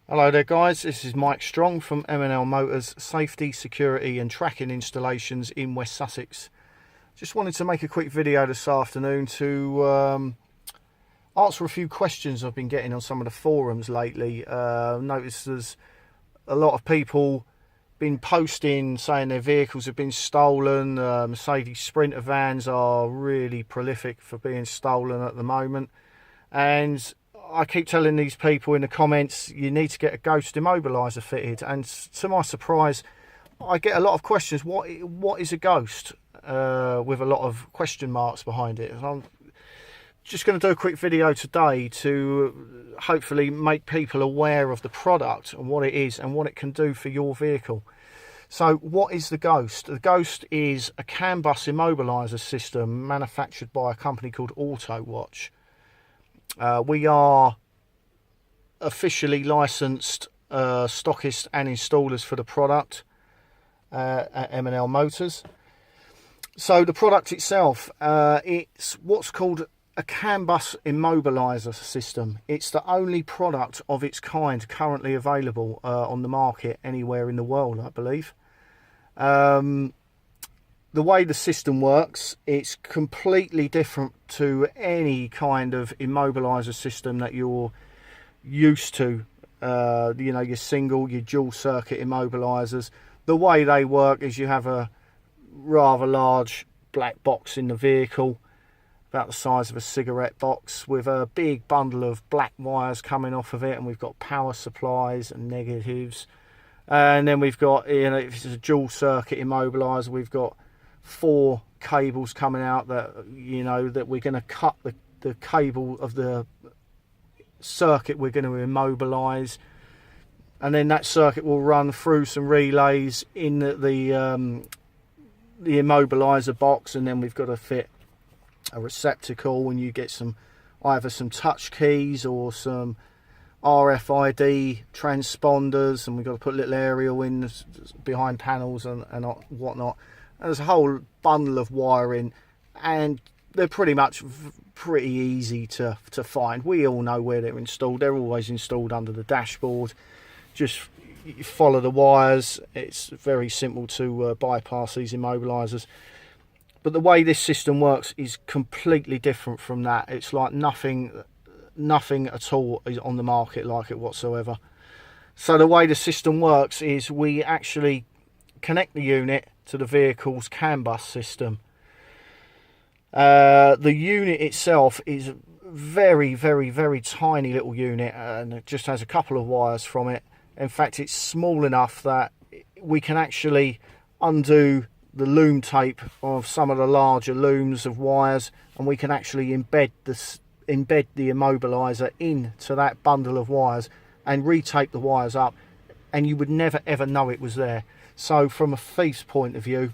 Hello there guys, this is Mike Strong from M&L Motors Safety, Security and Tracking Installations in West Sussex. Just wanted to make a quick video this afternoon to answer a few questions I've been getting on some of the forums lately. Noticed there's a lot of people been posting saying their vehicles have been stolen. Mercedes Sprinter vans are really prolific for being stolen at the moment, and I keep telling these people in the comments you need to get a ghost immobiliser fitted, and to my surprise I get a lot of questions. What is a ghost? With a lot of question marks behind it. And I'm just going to do a quick video today to hopefully make people aware of the product and what it is and what it can do for your vehicle. So what is the Ghost? The Ghost is a CAN bus immobiliser system manufactured by a company called Autowatch. We are officially licensed stockists and installers for the product at M&L Motors. So the product itself, it's what's called a CAN bus immobiliser system. It's the only product of its kind currently available on the market anywhere in the world, I believe. The way the system works, it's completely different to any kind of immobiliser system that you're used to. You know, your single, your dual circuit immobilisers. The way they work is you have a rather large black box in the vehicle, about the size of a cigarette box, with a big bundle of black wires coming off of it, and we've got power supplies and negatives. And then we've got, you know, if it's a dual circuit immobiliser, we've got 4 cables coming out that, you know, that we're going to cut the cable of the circuit we're going to immobilise, and then that circuit will run through some relays in the immobiliser box, and then we've got to fit a receptacle, and you get either some touch keys or some RFID transponders, and we've got to put a little aerial in behind panels and whatnot. And there's a whole bundle of wiring, and they're pretty easy to find. We all know where they're installed. They're always installed under the dashboard. Just follow the wires. It's very simple to bypass these immobilisers. But the way this system works is completely different from that. It's like nothing at all is on the market like it whatsoever. So the way the system works is we actually connect the unit to the vehicle's CAN bus system. The unit itself is a very, very, very tiny little unit, and it just has a couple of wires from it. In fact, it's small enough that we can actually undo the loom tape of some of the larger looms of wires, and we can actually embed the immobiliser into that bundle of wires and retape the wires up, and you would never ever know it was there. So from a thief's point of view,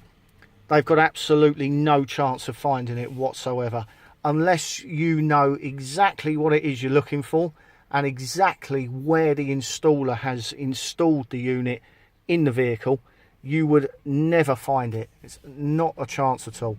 they've got absolutely no chance of finding it whatsoever, unless you know exactly what it is you're looking for and exactly where the installer has installed the unit in the vehicle. You would never find it. It's not a chance at all.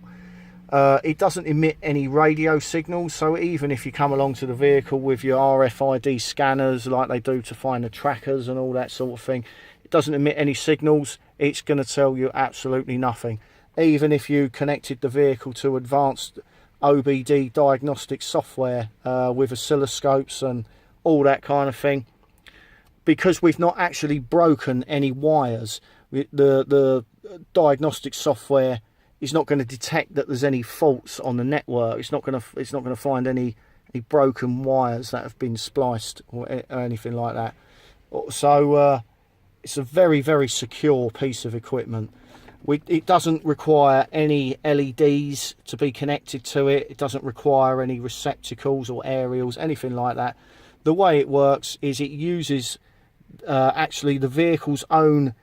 It doesn't emit any radio signals, so even if you come along to the vehicle with your RFID scanners like they do to find the trackers and all that sort of thing, it doesn't emit any signals. It's going to tell you absolutely nothing. Even if you connected the vehicle to advanced OBD diagnostic software with oscilloscopes and all that kind of thing, because we've not actually broken any wires, the diagnostic software is not going to detect that there's any faults on the network. It's not going to find any broken wires that have been spliced or anything like that. So it's a very, very secure piece of equipment. It doesn't require any LEDs to be connected to it. It doesn't require any receptacles or aerials, anything like that. The way it works is it uses actually the vehicle's own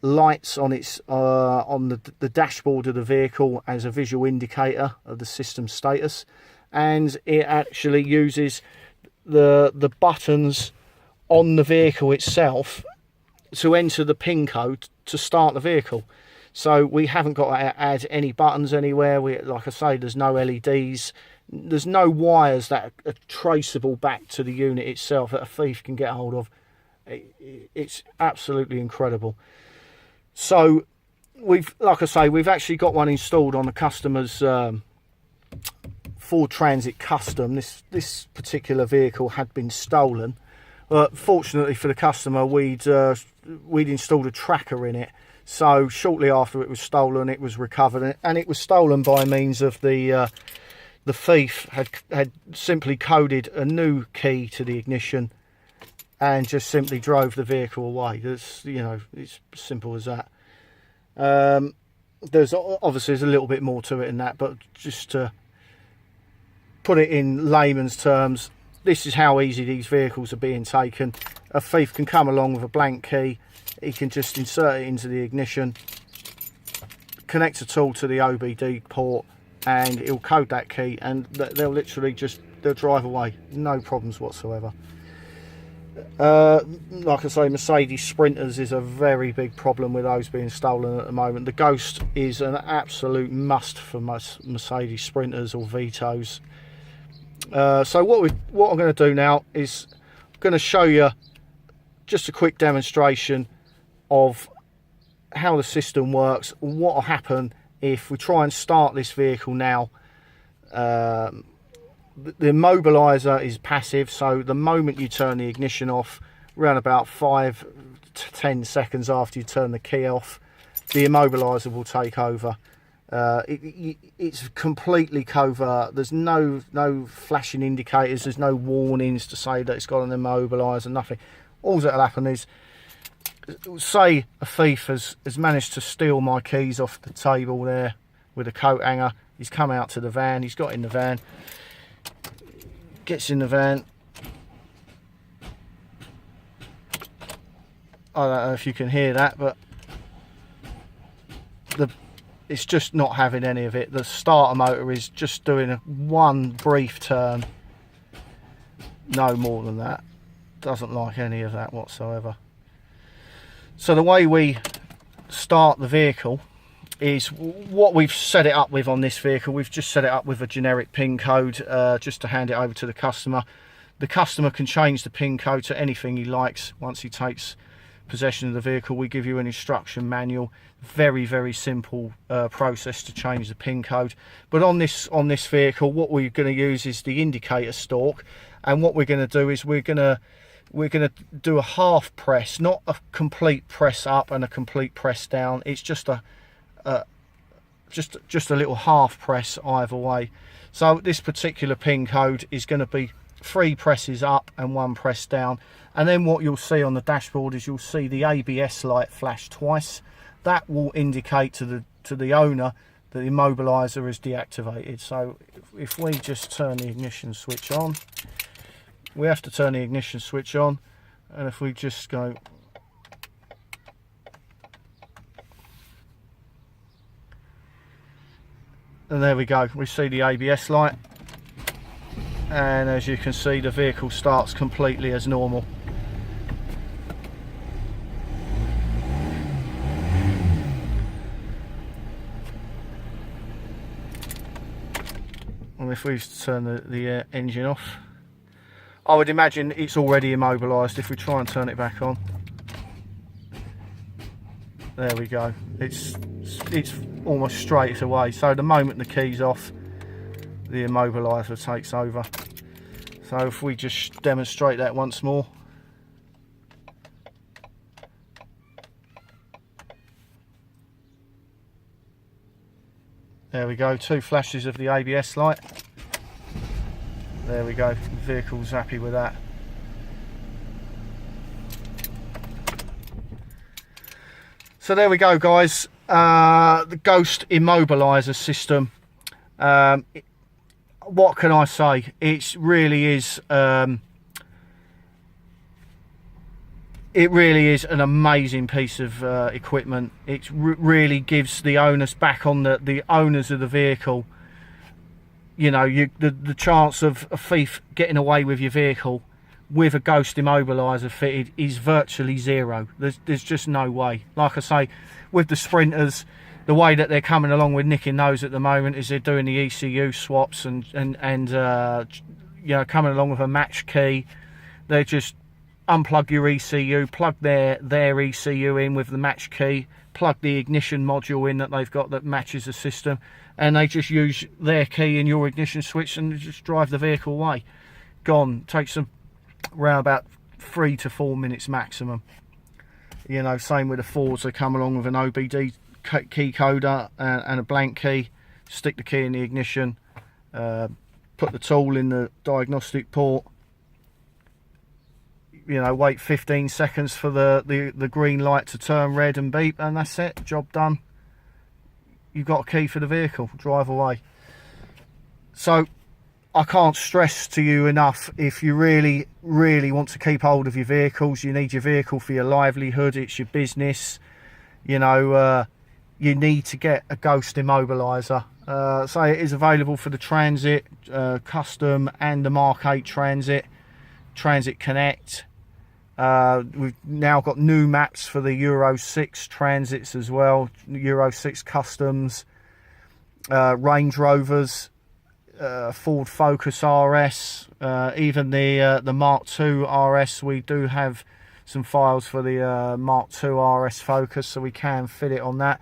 lights on its on the dashboard of the vehicle as a visual indicator of the system status, and it actually uses the buttons on the vehicle itself to enter the PIN code to start the vehicle. So we haven't got to add any buttons anywhere. Like I say, there's no LEDs, there's no wires that are traceable back to the unit itself that a thief can get hold of. It's absolutely incredible. So like I say, we've actually got one installed on the customer's Ford Transit Custom. This particular vehicle had been stolen. Fortunately for the customer, we'd installed a tracker in it. So shortly after it was stolen, it was recovered, and it was stolen by means of the thief had simply coded a new key to the ignition and just simply drove the vehicle away. It's simple as that. There's a little bit more to it than that, but just to put it in layman's terms, this is how easy these vehicles are being taken. A thief can come along with a blank key. He can just insert it into the ignition, connect a tool to the OBD port, and he'll code that key, and they'll literally they'll drive away, no problems whatsoever. Like I say, Mercedes Sprinters is a very big problem with those being stolen at the moment. The Ghost is an absolute must for most Mercedes Sprinters or Vitos. So what I'm going to do now is I'm going to show you just a quick demonstration of how the system works, what will happen if we try and start this vehicle now. The immobiliser is passive, so the moment you turn the ignition off, around about 5 to 10 seconds after you turn the key off, the immobiliser will take over. It's completely covert. There's no flashing indicators, there's no warnings to say that it's got an immobiliser, nothing. All that'll happen is, say a thief has managed to steal my keys off the table there with a coat hanger. He's come out to the van, he's got in the van, gets in the van. I don't know if you can hear that, but it's just not having any of it. The starter motor is just doing one brief turn, no more than that. Doesn't like any of that whatsoever. So the way we start the vehicle is what we've set it up with on this vehicle. We've just set it up with a generic PIN code just to hand it over to the customer. The customer can change the PIN code to anything he likes once he takes possession of the vehicle. We give you an instruction manual. Very simple process to change the PIN code. But on this vehicle, what we're going to use is the indicator stalk, and what we're going to do is we're going to do a half press, not a complete press up and a complete press down. It's just a little half press either way. So this particular PIN code is going to be 3 presses up and 1 press down, and then what you'll see on the dashboard is you'll see the ABS light flash twice. That will indicate to the owner that the immobiliser is deactivated. So if we just turn the ignition switch on, we have to turn the ignition switch on, and if we just go, and there we go, we see the ABS light, and as you can see, the vehicle starts completely as normal. And if we turn the engine off, I would imagine it's already immobilised. If we try and turn it back on, there we go. It's almost straight away. So the moment the key's off, the immobiliser takes over. So if we just demonstrate that once more. There we go, 2 flashes of the ABS light. There we go, the vehicle's happy with that. So there we go, guys. The Ghost immobiliser system. What can I say? It really is an amazing piece of equipment. It really gives the onus back on the owners of the vehicle. You know, the chance of a thief getting away with your vehicle with a Ghost immobiliser fitted is virtually zero. There's just no way. Like I say, with the Sprinters, the way that they're coming along with nicking those at the moment is they're doing the ECU swaps and you know, coming along with a match key. They're just unplug your ECU, plug their ECU in with the match key, plug the ignition module in that they've got that matches the system, and they just use their key in your ignition switch and just drive the vehicle away. Gone. Takes them around about 3 to 4 minutes maximum. You know, same with the Fords. They come along with an OBD key coder and a blank key. Stick the key in the ignition, put the tool in the diagnostic port, you know, wait 15 seconds for the green light to turn red and beep, and that's it, job done. You've got a key for the vehicle, drive away. So I can't stress to you enough, if you really want to keep hold of your vehicles, you need your vehicle for your livelihood, it's your business, you know, you need to get a Ghost immobiliser. So it is available for the Transit, Custom and the Mark 8 Transit, Transit Connect. We've now got new maps for the Euro 6 Transits as well, Euro 6 Customs, Range Rovers, Ford Focus RS, even the Mark 2 RS. We do have some files for the Mark 2 RS Focus, so we can fit it on that.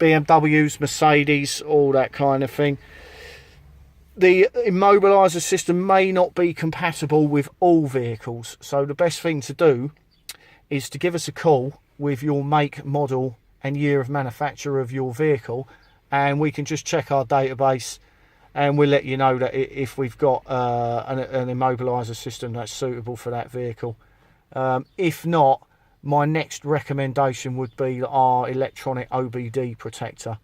BMWs, Mercedes, all that kind of thing. The immobiliser system may not be compatible with all vehicles, so the best thing to do is to give us a call with your make, model and year of manufacture of your vehicle, and we can just check our database and we'll let you know that if we've got an immobiliser system that's suitable for that vehicle. If not, my next recommendation would be our electronic OBD protector.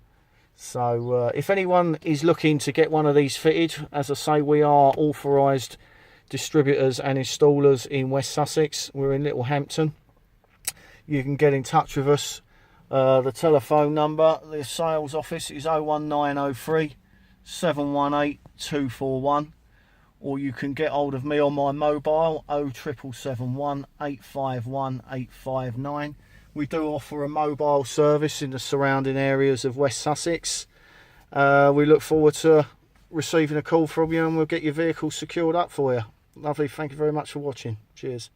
So if anyone is looking to get one of these fitted, as I say, we are authorised distributors and installers in West Sussex. We're in Littlehampton. You can get in touch with us. The telephone number, the sales office, is 01903 718 241, or you can get hold of me on my mobile 07771 851 859. We do offer a mobile service in the surrounding areas of West Sussex. We look forward to receiving a call from you, and we'll get your vehicle secured up for you. Lovely. Thank you very much for watching. Cheers.